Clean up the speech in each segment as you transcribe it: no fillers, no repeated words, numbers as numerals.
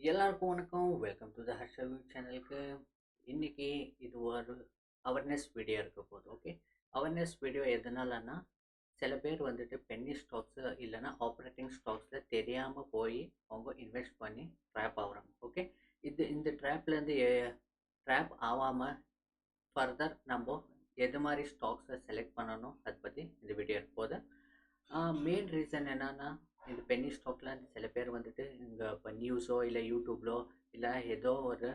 எல்லாருக்கும் வணக்கம். Welcome to the Harshal சேனலுக்கு. இன்னைக்கு இது ஒரு அவேர்னஸ் வீடியோ இருக்க போகுது. ஓகே, அவேர்னஸ் வீடியோ எதனாலன்னா, சில பேர் வந்துட்டு பென்னி ஸ்டாக்ஸு இல்லைன்னா ஆப்ரேட்டிங் ஸ்டாக்ஸில் தெரியாமல் போய் அவங்க இன்வெஸ்ட் பண்ணி ட்ராப் ஆகுறாங்க. ஓகே, இந்த ட்ராப்லேருந்து ட்ராப் ஆகாமல் ஃபர்தர் நம்ம எது மாதிரி ஸ்டாக்ஸை செலக்ட் பண்ணணும், அதை பற்றி இந்த வீடியோ இருக்க போகுது. மெயின் ரீசன் என்னன்னா, இந்த பென்னி ஸ்டாக்ல சில பேர் வந்துட்டு இங்கே இப்போ நியூஸோ இல்லை யூடியூப்லோ இல்லை ஏதோ ஒரு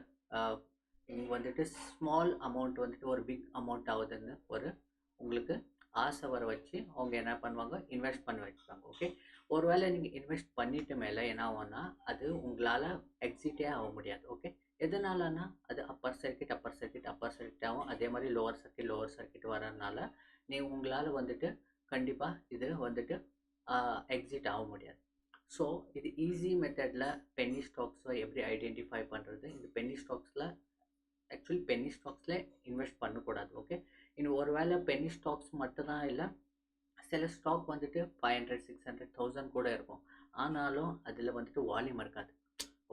இங்கே வந்துட்டு ஸ்மால் அமௌண்ட் வந்துட்டு ஒரு பிக் அமௌண்ட் ஆகுதுன்னு ஒரு உங்களுக்கு ஆசை வர வச்சு அவங்க என்ன பண்ணுவாங்க, இன்வெஸ்ட் பண்ண வச்சுப்பாங்க. ஓகே, ஒருவேளை நீங்கள் இன்வெஸ்ட் பண்ணிட்டு மேலே என்ன ஆகும்னா, அது உங்களால் எக்ஸிட்டே ஆக முடியாது. ஓகே, எதனாலனா அது அப்பர் சர்க்கிட் ஆகும். அதே மாதிரி லோவர் சர்க்கிட் வரதுனால நீங்கள் உங்களால் வந்துட்டு கண்டிப்பாக இது வந்துட்டு எக்ஸிட் ஆக முடியாது. ஸோ இது ஈஸி மெத்தடில் பென்னி ஸ்டாக்ஸை எப்படி ஐடென்டிஃபை பண்ணுறது, இந்த பென்னி ஸ்டாக்ஸில் இன்வெஸ்ட் பண்ணக்கூடாது. ஓகே, இன்னும் ஒரு வேளை பென்னி ஸ்டாக்ஸ் மட்டும்தான் இல்லை, சில ஸ்டாக் வந்துட்டு 500 600 1000 கூட இருக்கும். ஆனாலும் அதில் வந்துட்டு வால்யூம் இருக்காது.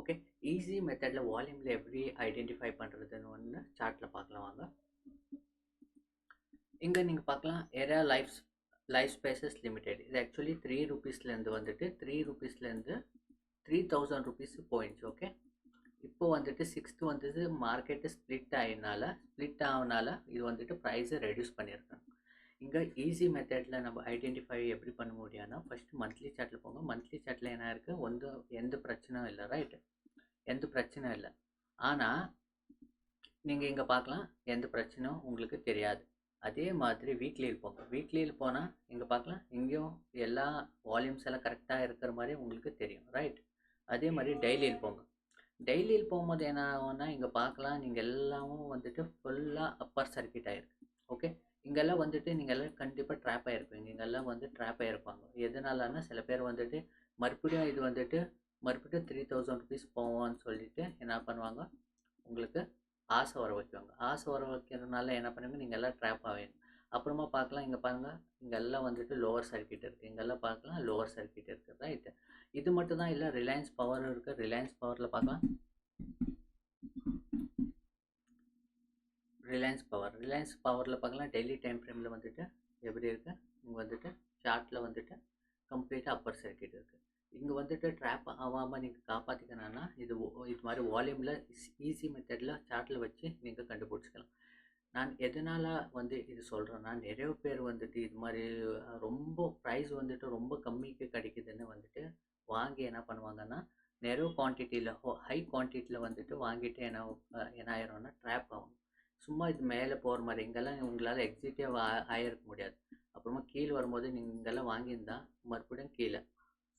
ஓகே, ஈஸி மெத்தடில் வால்யூமில் எப்படி ஐடென்டிஃபை பண்ணுறதுன்னு ஒன்று சார்ட்டில் பார்க்கலாம் வாங்க. இங்கே நீங்கள் பார்க்கலாம், ஏரியா லைஃப் ஸ்பேசஸ் லிமிடெட். இது ஆக்சுவலி 3 ரூபீஸ்லேருந்து வந்துட்டு 3 ரூபீஸ்லேருந்து 3000 ருபீஸ் போயிடுச்சு. ஓகே, இப்போ வந்துட்டு 6th வந்துட்டு மார்க்கெட்டு ஸ்ப்ளிட் ஆகினால இது வந்துட்டு ப்ரைஸை ரெடியூஸ் பண்ணியிருக்காங்க. இங்கே ஈஸி மெத்தடில் நம்ம ஐடென்டிஃபை எப்படி பண்ண முடியும்னா, ஃபஸ்ட்டு மந்த்லி சார்ட்டில் போங்க. மந்த்லி சார்ட்டில் என்ன இருக்குது, எந்த பிரச்சனையும் இல்லை. ரைட்டு, எந்த பிரச்சனையும் இல்லை. ஆனால் நீங்கள் இங்கே பார்க்கலாம், எந்த பிரச்சனையும் உங்களுக்கு தெரியாது. அதே மாதிரி வீக்லியில் போங்க. வீக்லியில் போனால் இங்கே பார்க்கலாம், இங்கேயும் எல்லா வால்யூம்ஸ் எல்லாம் கரெக்டாக இருக்கிற மாதிரி உங்களுக்கு தெரியும். ரைட், அதே மாதிரி டெய்லியில் போங்க. டெய்லியில் போகும்போது என்ன ஆகும்னா, இங்கே பார்க்கலாம், நீங்கள் எல்லாமும் வந்துட்டு ஃபுல்லாக அப்பர் சர்க்கிட் ஆகிருக்கு. ஓகே, இங்கெல்லாம் வந்துட்டு நீங்கள் எல்லாம் கண்டிப்பாக ட்ராப் ஆகிருப்பீங்க. இங்கெல்லாம் வந்து ட்ராப் ஆகிருப்பாங்க. எதனாலன்னா, சில பேர் வந்துட்டு மறுபடியும் 3000 ருபீஸ் போவோம்னு சொல்லிட்டு என்ன பண்ணுவாங்க, உங்களுக்கு ஆசை வர வைக்குவாங்க. ஆசை வர வைக்கிறதுனால என்ன பண்ணுவீங்க, நீங்கள் எல்லாம் ட்ராப் ஆவீங்க. அப்புறமா பார்க்கலாம், இங்கே பாருங்கள், இங்கெல்லாம் வந்துட்டு லோவர் சர்க்கிட் இருக்குது. இங்கெல்லாம் பார்க்கலாம், லோவர் சர்க்கிட் இருக்குது. ரைட்டு, இது மட்டும் தான் இல்லை, ரிலையன்ஸ் பவர் இருக்குது. ரிலையன்ஸ் பவரில் பார்க்கலாம், ரிலையன்ஸ் பவரில் பார்க்கலாம், டெய்லி டைம் ஃப்ரேமில் வந்துட்டு எப்படி இருக்குது, இங்கே வந்துட்டு சார்ட்டில் வந்துட்டு கம்ப்ளீட்டாக அப்பர் சர்க்கிட் இருக்குது. இங்கே வந்துட்டு ட்ராப் ஆகாமல் நீங்கள் காப்பாற்றிக்கணும்னா இது மாதிரி வால்யூமில் ஈஸி மெத்தடில் சார்ட்டில் வச்சு நீங்கள் கண்டுபிடிச்சிக்கலாம். நான் எதனால் வந்து இது சொல்கிறேன்னா, நிறைய பேர் வந்துட்டு இது மாதிரி ரொம்ப ப்ரைஸ் வந்துட்டு ரொம்ப கம்மிக்கு கிடைக்குதுன்னு வந்துட்டு வாங்கி என்ன பண்ணுவாங்கன்னா, நிறைய குவான்டிட்டியில் ஹை குவான்டிட்டியில் வந்துட்டு வாங்கிட்டு என்ன ஆயிரும்னா ட்ராப் ஆகும். சும்மா இது மேலே போகிற மாதிரி இங்கெல்லாம் உங்களால் எக்ஸிட்டே ஆகிருக்க முடியாது. அப்புறமா கீழே வரும்போது நீங்கள் இங்கெல்லாம் வாங்கியிருந்தா மறுபடியும் கீழே.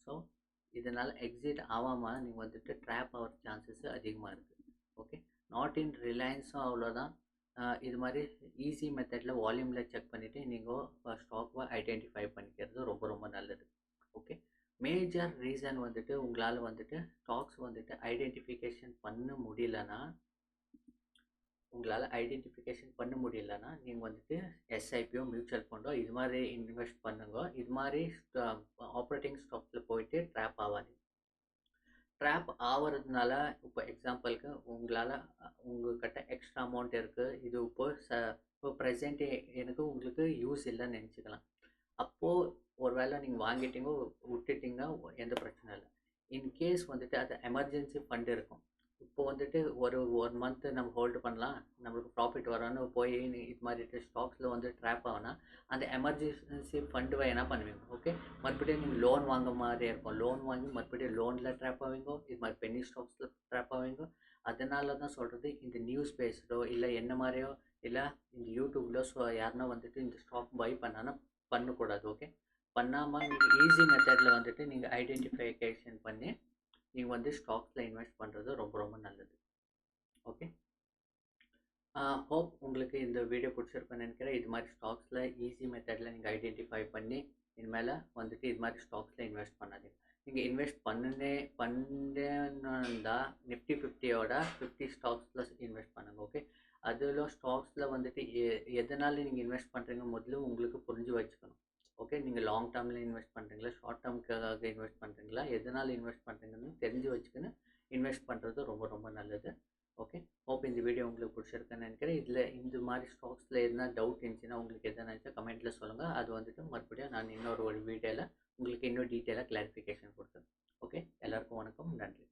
ஸோ இதனால் எக்ஸிட் ஆகாமல் நீங்கள் வந்துட்டு ட்ராப் ஆகிற சான்சஸ் அதிகமாக இருக்குது. ஓகே, நாட் இன் ரிலையன்ஸும் அவ்வளோதான். இது மாதிரி ஈஸி மெத்தடில் வால்யூமில் செக் பண்ணிவிட்டு நீங்கள் ஸ்டாக்கை ஐடென்டிஃபை பண்ணிக்கிறது ரொம்ப ரொம்ப நல்லது. ஓகே, மேஜர் ரீசன் வந்துட்டு உங்களால் வந்துட்டு ஸ்டாக்ஸ் வந்துட்டு ஐடென்டிஃபிகேஷன் பண்ண முடியலன்னா நீங்கள் வந்துட்டு எஸ்ஐபியோ மியூச்சுவல் ஃபண்டோ இது மாதிரி இன்வெஸ்ட் பண்ணுங்க. இது மாதிரி ஆப்ரேட்டிங் ஸ்டாக்ஸில் போயிட்டு ட்ராப் ஆகாதீங்க. ட்ராப் ஆகிறதுனால இப்போ எக்ஸாம்பிளுக்கு உங்கள்கிட்ட எக்ஸ்ட்ரா அமௌண்ட் இருக்குது, இது இப்போ ப்ரெசென்ட் எனக்கு உங்களுக்கு யூஸ் இல்லைன்னு நினச்சிக்கலாம். அப்போது ஒரு வேளை நீங்கள் வாங்கிட்டீங்க விட்டுட்டிங்கன்னா எந்த பிரச்சனை இல்லை. இன்கேஸ் வந்துட்டு அது எமர்ஜென்சி ஃபண்டு இருக்கும். இப்போ வந்துட்டு ஒரு 1 மந்த்து நம்ம ஹோல்டு பண்ணலாம், நம்மளுக்கு ப்ராஃபிட் வரணும்னு போய் இது மாதிரி ஸ்டாக்ஸில் வந்து ட்ராப் ஆகுனா அந்த எமர்ஜென்சி ஃபண்டு என்ன பண்ணுவீங்க. ஓகே, மறுபடியும் நீங்கள் லோன் வாங்க மாதிரி இருக்கும். லோன் வாங்கி மறுபடியும் லோனில் ட்ராப் ஆவீங்க. இது மாதிரி பென்னி ஸ்டாக்ஸில் ட்ராப் ஆவீங்க. அதனால தான் சொல்கிறது, இந்த நியூஸ் பேஸ்டோ இல்லை என்ன மாதிரியோ இல்லை இந்த யூடியூப்ல யாருன்னா வந்துட்டு இந்த ஸ்டாக் பை பண்ணக்கூடாது. ஓகே, பண்ணாமல் நீங்கள் ஈஸி மெத்தடில் வந்துட்டு நீங்கள் ஐடென்டிஃபிகேஷன் பண்ணி நீங்கள் வந்து ஸ்டாக்ஸில் இன்வெஸ்ட் பண்ணுறது ரொம்ப ரொம்ப நல்லது. ஓகே, ஹோப் உங்களுக்கு இந்த வீடியோ பிடிச்சிருக்குன்னு நினைக்கிறேன். இது மாதிரி ஸ்டாக்ஸில் ஈஸி மெத்தடில் நீங்கள் ஐடென்டிஃபை பண்ணி இனிமேல் வந்துட்டு இது மாதிரி ஸ்டாக்ஸில் இன்வெஸ்ட் பண்ணாதீங்க. நீங்கள் இன்வெஸ்ட் பண்ணுன்னா நிஃப்டி 50யோட 50 ஸ்டாக்ஸில் இன்வெஸ்ட் பண்ணுங்கள். ஓகே, அதில் ஸ்டாக்ஸில் வந்துட்டு எதனால் நீங்கள் இன்வெஸ்ட் பண்ணுறீங்க முதல்ல உங்களுக்கு புரிஞ்சு வச்சுக்கணும். ஓகே, நீங்கள் லாங் டேர்மில் இன்வெஸ்ட் பண்ணுறீங்களா, ஷார்ட் டேர்முக்காக இன்வெஸ்ட் பண்ணுறீங்களா, எதனால் இன்வெஸ்ட் பண்ணுறீங்கன்னு தெரிஞ்சு வச்சுக்கின்னு இன்வெஸ்ட் பண்ணுறது ரொம்ப ரொம்ப நல்லது. ஓகே, ஹோப் இந்த வீடியோ உங்களுக்கு பிடிச்சிருக்குன்னு நினைக்கிறேன். இதில் இந்த மாதிரி ஸ்டாக்ஸில் எதுனா டவுட் இருந்துச்சுன்னா உங்களுக்கு எதனா நினச்சா கமெண்ட்டில் சொல்லுங்கள். அது வந்துட்டு மறுபடியும் நான் இன்னொரு வீடியோவில் உங்களுக்கு இன்னும் டீட்டெயிலாக கிளாரிஃபிகேஷன் கொடுத்தேன். ஓகே, எல்லாருக்கும் வணக்கம், நன்றி.